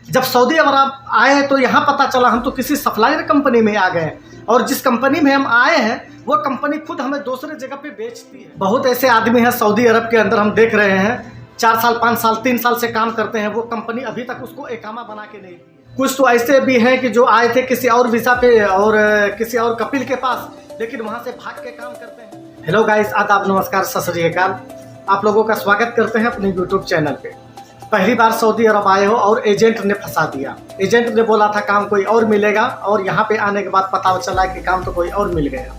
जब सऊदी अरब आए तो यहाँ पता चला हम तो किसी सप्लायर कंपनी में आ गए और जिस कंपनी में हम आए हैं वो कंपनी खुद हमें दूसरे जगह पे बेचती है। बहुत ऐसे आदमी हैं सऊदी अरब के अंदर, हम देख रहे हैं 4 साल 5 साल 3 साल से काम करते हैं, वो कंपनी अभी तक उसको एकामा बना के नहीं दी। कुछ तो ऐसे भी हैं कि जो आए थे किसी और वीज़ा पे और किसी और कपिल के पास, लेकिन वहाँ से भाग के काम करते हैं। हेलो गाइस, आदाब, नमस्कार, सत श्री अकाल। आप लोगों का स्वागत करते हैं अपने यूट्यूब चैनल पे। पहली बार सऊदी अरब आए हो और एजेंट ने फंसा दिया। एजेंट ने बोला था काम कोई और मिलेगा और यहाँ पे आने के बाद पता चला कि काम तो कोई और मिल गया।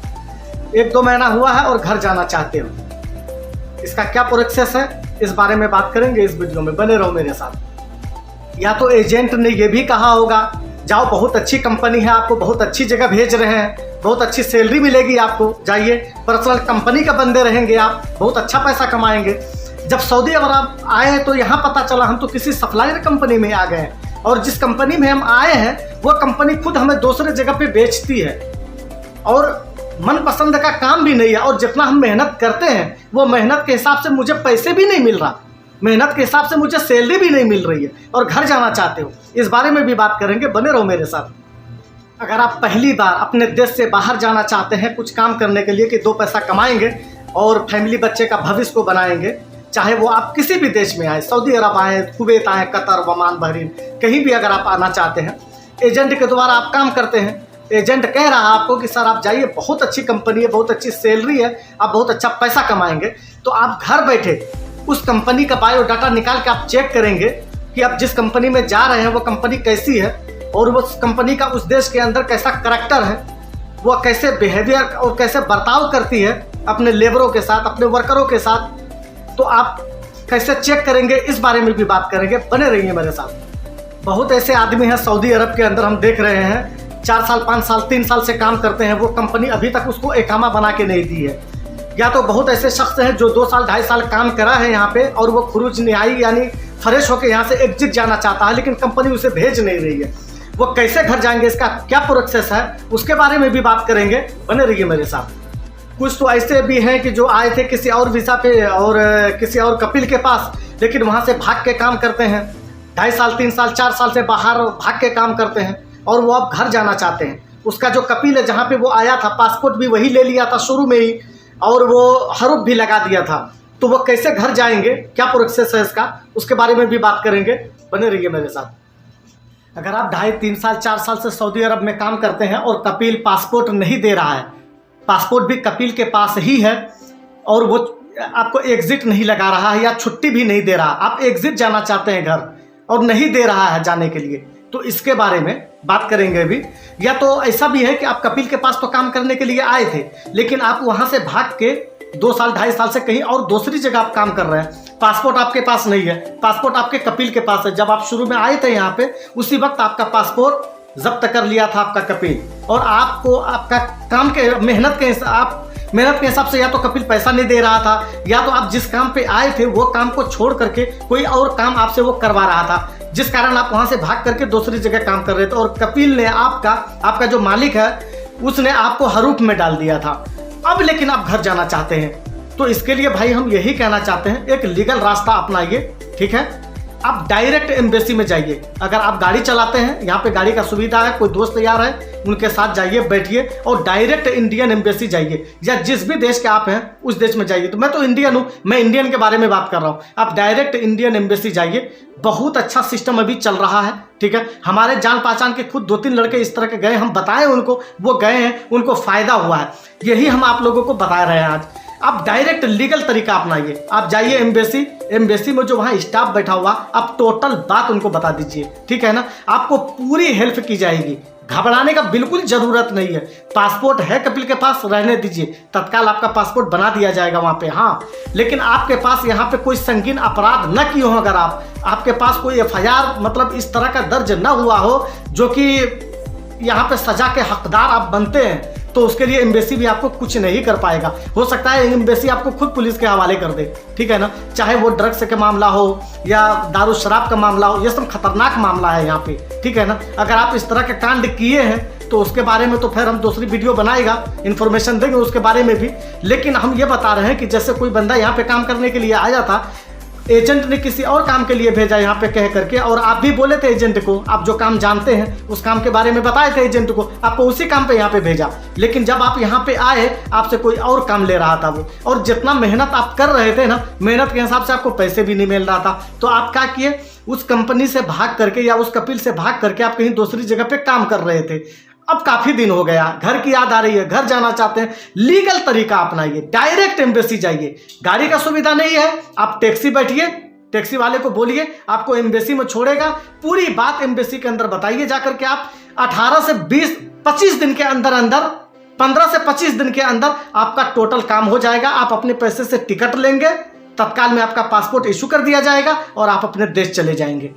1-2 महीना हुआ है और घर जाना चाहते हो। इसका क्या प्रोसेस है, इस बारे में बात करेंगे इस वीडियो में, बने रहो मेरे साथ। या तो एजेंट ने ये भी कहा होगा जाओ, बहुत अच्छी कंपनी है, आपको बहुत अच्छी जगह भेज रहे हैं, बहुत अच्छी सैलरी मिलेगी आपको, जाइए, पर्सनल कंपनी का बंदे रहेंगे आप, बहुत अच्छा पैसा कमाएंगे। जब सऊदी अरब आए तो यहाँ पता चला हम तो किसी सप्लायर कंपनी में आ गए और जिस कंपनी में हम आए हैं वो कंपनी खुद हमें दूसरे जगह पे बेचती है और मनपसंद का काम भी नहीं है। और जितना हम मेहनत करते हैं वो मेहनत के हिसाब से मुझे पैसे भी नहीं मिल रहा, मेहनत के हिसाब से मुझे सैलरी भी नहीं मिल रही है और घर जाना चाहते हो। इस बारे में भी बात करेंगे, बने रहो मेरे साथ। अगर आप पहली बार अपने देश से बाहर जाना चाहते हैं कुछ काम करने के लिए कि 2 पैसा कमाएंगे और फैमिली बच्चे का भविष्य को बनाएंगे, चाहे वो आप किसी भी देश में आए, सऊदी अरब आए, कुवैत आए, कतर, ओमान, बहरीन, कहीं भी अगर आप आना चाहते हैं, एजेंट के द्वारा आप काम करते हैं, एजेंट कह रहा है आपको कि सर आप जाइए, बहुत अच्छी कंपनी है, बहुत अच्छी सैलरी है, आप बहुत अच्छा पैसा कमाएंगे, तो आप घर बैठे उस कंपनी का बायोडाटा निकाल के आप चेक करेंगे कि आप जिस कंपनी में जा रहे हैं वो कंपनी कैसी है और उस कंपनी का उस देश के अंदर कैसा करैक्टर है, वो कैसे बिहेवियर और कैसे बर्ताव करती है अपने लेबरों के साथ, अपने वर्करों के साथ, तो आप कैसे चेक करेंगे, इस बारे में भी बात करेंगे, बने रहिए मेरे साथ। बहुत ऐसे आदमी हैं सऊदी अरब के अंदर, हम देख रहे हैं 4 साल 5 साल 3 साल से काम करते हैं, वो कंपनी अभी तक उसको एकामा बना के नहीं दी है। या तो बहुत ऐसे शख्स हैं जो 2 साल 2.5 साल काम करा है यहाँ पे और वो खुरूज निहाई यानी फ्रेश होकर यहाँ से एग्जिट जाना चाहता है, लेकिन कंपनी उसे भेज नहीं रही है। वो कैसे घर जाएंगे, इसका क्या प्रोसेस है, उसके बारे में भी बात करेंगे, बने रहिए मेरे साथ। कुछ तो ऐसे भी हैं कि जो आए थे किसी और वीज़ा पे और किसी और कपिल के पास, लेकिन वहाँ से भाग के काम करते हैं, 2.5 साल 3 साल 4 साल से बाहर भाग के काम करते हैं और वो अब घर जाना चाहते हैं। उसका जो कपिल है जहाँ पे वो आया था, पासपोर्ट भी वही ले लिया था शुरू में ही और वो हरूफ भी लगा दिया था, तो वो कैसे घर जाएंगे, क्या प्रोसेस है इसका, उसके बारे में भी बात करेंगे, बने रहिए मेरे साथ। अगर आप 2.5-3 साल 4 साल से सऊदी अरब में काम करते हैं और कपिल पासपोर्ट नहीं दे रहा है, पासपोर्ट भी कपिल के पास ही है और वो आपको एग्जिट नहीं लगा रहा है या छुट्टी भी नहीं दे रहा, आप एग्जिट जाना चाहते हैं घर और नहीं दे रहा है जाने के लिए, तो इसके बारे में बात करेंगे भी। या तो ऐसा भी है कि आप कपिल के पास तो काम करने के लिए आए थे, लेकिन आप वहाँ से भाग के 2 साल 2.5 साल से कहीं और दूसरी जगह आप काम कर रहे हैं, पासपोर्ट आपके पास नहीं है, पासपोर्ट आपके कपिल के पास है। जब आप शुरू में आए थे यहाँ पे उसी वक्त आपका पासपोर्ट जब्त कर लिया था आपका कपिल और आपको आपका काम के मेहनत के हिसाब से या तो कपिल पैसा नहीं दे रहा था या तो आप जिस काम पे आए थे वो काम को छोड़ करके कोई और काम आपसे वो करवा रहा था, जिस कारण आप वहां से भाग करके दूसरी जगह काम कर रहे थे और कपिल ने आपका जो मालिक है उसने आपको हरूफ में डाल दिया था। अब लेकिन आप घर जाना चाहते हैं, तो इसके लिए भाई हम यही कहना चाहते हैं, एक लीगल रास्ता अपनाइए, ठीक है। आप डायरेक्ट एम्बेसी में जाइए। अगर आप गाड़ी चलाते हैं, यहाँ पे गाड़ी का सुविधा है, कोई दोस्त यार है उनके साथ जाइए, बैठिए और डायरेक्ट इंडियन एम्बेसी जाइए या जिस भी देश के आप हैं उस देश में जाइए। तो मैं तो इंडियन हूँ, मैं इंडियन के बारे में बात कर रहा हूँ। आप डायरेक्ट इंडियन एम्बेसी जाइए, बहुत अच्छा सिस्टम अभी चल रहा है, ठीक है। हमारे जान पहचान के खुद 2-3 लड़के इस तरह के गए, हम बताएं उनको, वो गए हैं, उनको फ़ायदा हुआ है, यही हम आप लोगों को बता रहे हैं आज। आप डायरेक्ट लीगल तरीका अपनाइए, आप जाइए एम्बेसी में जो वहाँ स्टाफ बैठा हुआ, आप टोटल बात उनको बता दीजिए, ठीक है ना। आपको पूरी हेल्प की जाएगी, घबराने का बिल्कुल ज़रूरत नहीं है। पासपोर्ट है कपिल के पास, रहने दीजिए, तत्काल आपका पासपोर्ट बना दिया जाएगा वहाँ पे। हाँ, लेकिन आपके पास यहाँ पे कोई संगीन अपराध न किए हो, अगर आपके पास कोई FIR मतलब इस तरह का दर्ज न हुआ हो जो कि यहाँ पे सजा के हकदार आप बनते हैं, तो उसके लिए एम्बेसी भी आपको कुछ नहीं कर पाएगा। हो सकता है एम्बेसी आपको खुद पुलिस के हवाले कर दे, ठीक है ना। चाहे वो ड्रग्स का मामला हो या दारू शराब का मामला हो, ये सब खतरनाक मामला है यहाँ पे, ठीक है ना। अगर आप इस तरह के कांड किए हैं तो उसके बारे में तो फिर हम दूसरी वीडियो बनाएगा, इन्फॉर्मेशन देंगे उसके बारे में भी। लेकिन हम ये बता रहे हैं कि जैसे कोई बंदा यहाँ पे काम करने के लिए आया था, एजेंट ने किसी और काम के लिए भेजा यहाँ पे कह करके, और आप भी बोले थे एजेंट को, आप जो काम जानते हैं उस काम के बारे में बताए थे एजेंट को, आपको उसी काम पे यहाँ पे भेजा। लेकिन जब आप यहाँ पे आए आपसे कोई और काम ले रहा था वो, और जितना मेहनत आप कर रहे थे ना, मेहनत के हिसाब से आपको पैसे भी नहीं मिल रहा था। तो आप क्या किए, उस कंपनी से भाग करके या उस कपिल से भाग करके आप कहीं दूसरी जगह पे काम कर रहे थे। अब काफ़ी दिन हो गया, घर की याद आ रही है, घर जाना चाहते हैं, लीगल तरीका अपनाइए, डायरेक्ट एम्बेसी जाइए। गाड़ी का सुविधा नहीं है, आप टैक्सी बैठिए, टैक्सी वाले को बोलिए आपको एम्बेसी में छोड़ेगा, पूरी बात एम्बेसी के अंदर बताइए जाकर के। आप 18 से 25 दिन के अंदर 15 से 25 दिन के अंदर आपका टोटल काम हो जाएगा। आप अपने पैसे से टिकट लेंगे, तत्काल में आपका पासपोर्ट इशू कर दिया जाएगा और आप अपने देश चले जाएंगे।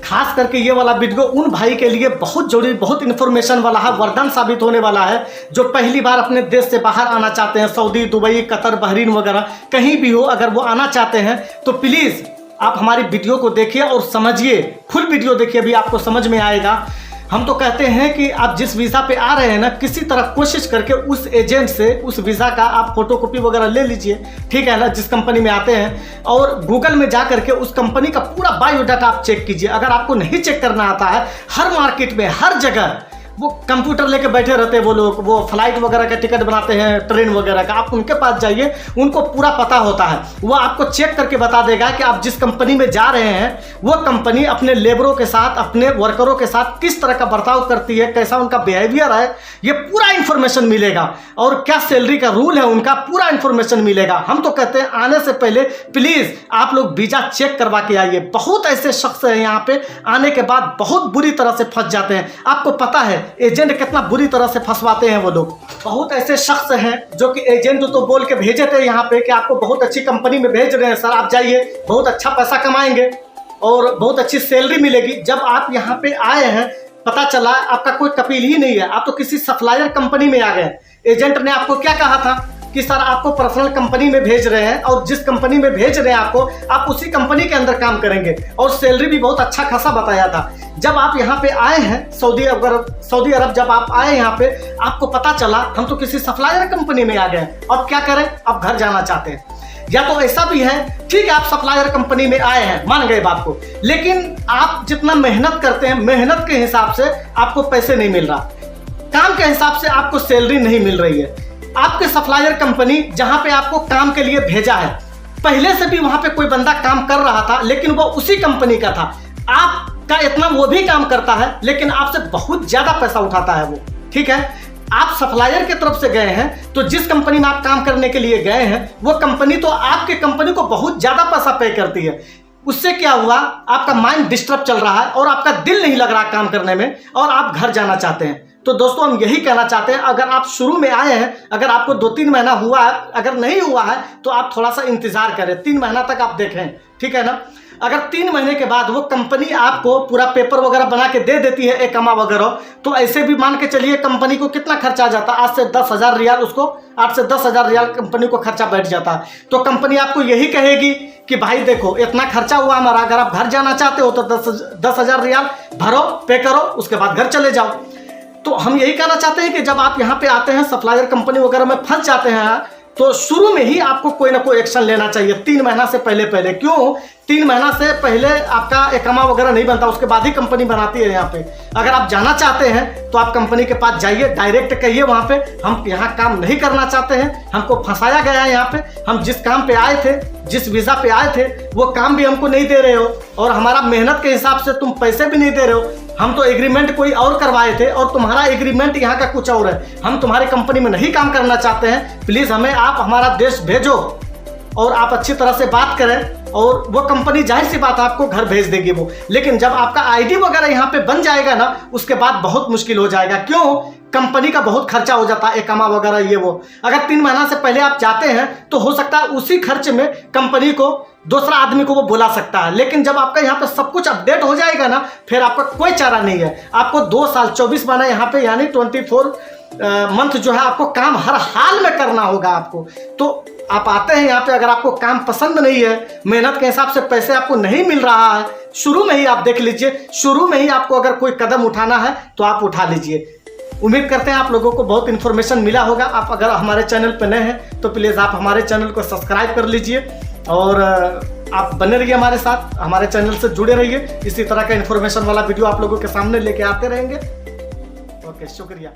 खास करके ये वाला वीडियो उन भाई के लिए बहुत जरूरी, बहुत इन्फॉर्मेशन वाला है, वरदान साबित होने वाला है, जो पहली बार अपने देश से बाहर आना चाहते हैं। सऊदी, दुबई, कतर, बहरीन वगैरह कहीं भी हो, अगर वो आना चाहते हैं तो प्लीज़ आप हमारी वीडियो को देखिए और समझिए, फुल वीडियो देखिए, अभी आपको समझ में आएगा। हम तो कहते हैं कि आप जिस वीज़ा पे आ रहे हैं ना, किसी तरह कोशिश करके उस एजेंट से उस वीज़ा का आप फोटोकॉपी वगैरह ले लीजिए, ठीक है ना, जिस कंपनी में आते हैं। और गूगल में जा करके उस कंपनी का पूरा बायोडाटा आप चेक कीजिए। अगर आपको नहीं चेक करना आता है, हर मार्केट में हर जगह वो कंप्यूटर लेके बैठे रहते हैं वो लोग, वो फ्लाइट वगैरह का टिकट बनाते हैं, ट्रेन वगैरह का, आप उनके पास जाइए, उनको पूरा पता होता है। वो आपको चेक करके बता देगा कि आप जिस कंपनी में जा रहे हैं वो कंपनी अपने लेबरों के साथ, अपने वर्करों के साथ किस तरह का बर्ताव करती है, कैसा उनका बिहेवियर है, ये पूरा इन्फॉर्मेशन मिलेगा। और क्या सैलरी का रूल है उनका, पूरा इन्फॉर्मेशन मिलेगा। हम तो कहते हैं आने से पहले प्लीज़ आप लोग वीज़ा चेक करवा के आइए। बहुत ऐसे शख्स हैं यहाँ पे आने के बाद बहुत बुरी तरह से फंस जाते हैं। आपको पता है एजेंट कितना बुरी तरह से फंसवाते हैं वो लोग। बहुत ऐसे शख्स हैं जो कि एजेंट तो बोल के भेजे थे यहाँ पे कि आपको बहुत अच्छी कंपनी में भेज रहे हैं सर, आप जाइए, बहुत अच्छा पैसा कमाएंगे और बहुत अच्छी सैलरी मिलेगी। जब आप यहाँ पे आए हैं पता चला आपका कोई कपिल ही नहीं है, आप तो किसी सप्लायर कंपनी में आ गए। एजेंट ने आपको क्या कहा था कि सर आपको पर्सनल कंपनी में भेज रहे हैं, और जिस कंपनी में भेज रहे हैं आपको, आप उसी कंपनी के अंदर काम करेंगे, और सैलरी भी बहुत अच्छा खासा बताया था। जब आप यहाँ पे आए हैं सऊदी अरब जब आप आए यहाँ पे, आपको पता चला हम तो किसी सप्लायर कंपनी में आ गए। अब क्या करें, अब घर जाना चाहते हैं। या तो ऐसा भी है, ठीक है आप सप्लायर कंपनी में आए हैं, मान गए बात को, लेकिन आप जितना मेहनत करते हैं, मेहनत के हिसाब से आपको पैसे नहीं मिल रहा, काम के हिसाब से आपको सैलरी नहीं मिल रही है। आपके सप्लायर कंपनी जहां पे आपको काम के लिए भेजा है, पहले से भी वहां पे कोई बंदा काम कर रहा था, लेकिन वो उसी कंपनी का था। आपका इतना वो भी काम करता है, लेकिन आपसे बहुत ज्यादा पैसा उठाता है वो, ठीक है। आप सप्लायर की तरफ से गए हैं, तो जिस कंपनी में आप काम करने के लिए गए हैं वो कंपनी तो आपके कंपनी को बहुत ज्यादा पैसा पे करती है। उससे क्या हुआ, आपका माइंड डिस्टर्ब चल रहा है और आपका दिल नहीं लग रहा काम करने में, और आप घर जाना चाहते हैं। तो दोस्तों हम यही कहना चाहते हैं, अगर आप शुरू में आए हैं, अगर आपको 2-3 महीना हुआ है, अगर नहीं हुआ है तो आप थोड़ा सा इंतजार करें, 3 महीना तक आप देखें, ठीक है ना। अगर 3 महीने के बाद वो कंपनी आपको पूरा पेपर वगैरह बना के दे देती है इकामा वगैरह, तो ऐसे भी मान के चलिए कंपनी को कितना खर्चा आ जाता है, 8 से 10,000 रियाल, उसको 8 से 10,000 रियाल कंपनी को खर्चा बैठ जाता है। तो कंपनी आपको यही कहेगी कि भाई देखो इतना खर्चा हुआ हमारा, अगर आप घर जाना चाहते हो तो 10,000 रियाल भरो, पे करो, उसके बाद घर चले जाओ। तो हम यही कहना चाहते हैं कि जब आप यहाँ पे आते हैं सप्लायर कंपनी वगैरह में फंस जाते हैं, तो शुरू में ही आपको कोई ना कोई एक्शन लेना चाहिए 3 महीना से पहले। क्यों 3 महीना से पहले आपका इकामा वगैरह नहीं बनता, उसके बाद ही कंपनी बनाती है यहाँ पे। अगर आप जाना चाहते हैं तो आप कंपनी के पास जाइए, डायरेक्ट कहिए वहाँ पे हम यहाँ काम नहीं करना चाहते हैं, हमको फंसाया गया है यहाँ पे, हम जिस काम पे आए थे, जिस वीज़ा पे आए थे वो काम भी हमको नहीं दे रहे हो, और हमारा मेहनत के हिसाब से तुम पैसे भी नहीं दे रहे हो। हम तो एग्रीमेंट कोई और करवाए थे और तुम्हारा एग्रीमेंट यहाँ का कुछ और है, हम तुम्हारी कंपनी में नहीं काम करना चाहते हैं, प्लीज़ हमें आप हमारा देश भेजो। और आप अच्छी तरह से बात करें और वो कंपनी जाहिर सी बात आपको घर भेज देगी वो। लेकिन जब आपका आईडी वगैरह यहाँ पे बन जाएगा ना, उसके बाद बहुत मुश्किल हो जाएगा। क्यों, कंपनी का बहुत खर्चा हो जाता है, इकामा वगैरह ये वो। अगर 3 महीना से पहले आप जाते हैं तो हो सकता है उसी खर्च में कंपनी को दूसरा आदमी को वो बुला सकता है। लेकिन जब आपका यहाँ पे सब कुछ अपडेट हो जाएगा ना, फिर आपका कोई चारा नहीं है। आपको 2 साल 24 महीना यहाँ पे यानी 24 मंथ जो है आपको काम हर हाल में करना होगा आपको। तो आप आते हैं यहाँ पे, अगर आपको काम पसंद नहीं है, मेहनत के हिसाब से पैसे आपको नहीं मिल रहा है, शुरू में ही आप देख लीजिए, शुरू में ही आपको अगर कोई कदम उठाना है तो आप उठा लीजिए। उम्मीद करते हैं आप लोगों को बहुत इन्फॉर्मेशन मिला होगा। आप अगर हमारे चैनल पर नए हैं तो प्लीज़ आप हमारे चैनल को सब्सक्राइब कर लीजिए और आप बने रहिए हमारे साथ, हमारे चैनल से जुड़े रहिए, इसी तरह का इन्फॉर्मेशन वाला वीडियो आप लोगों के सामने लेके आते रहेंगे। ओके, शुक्रिया।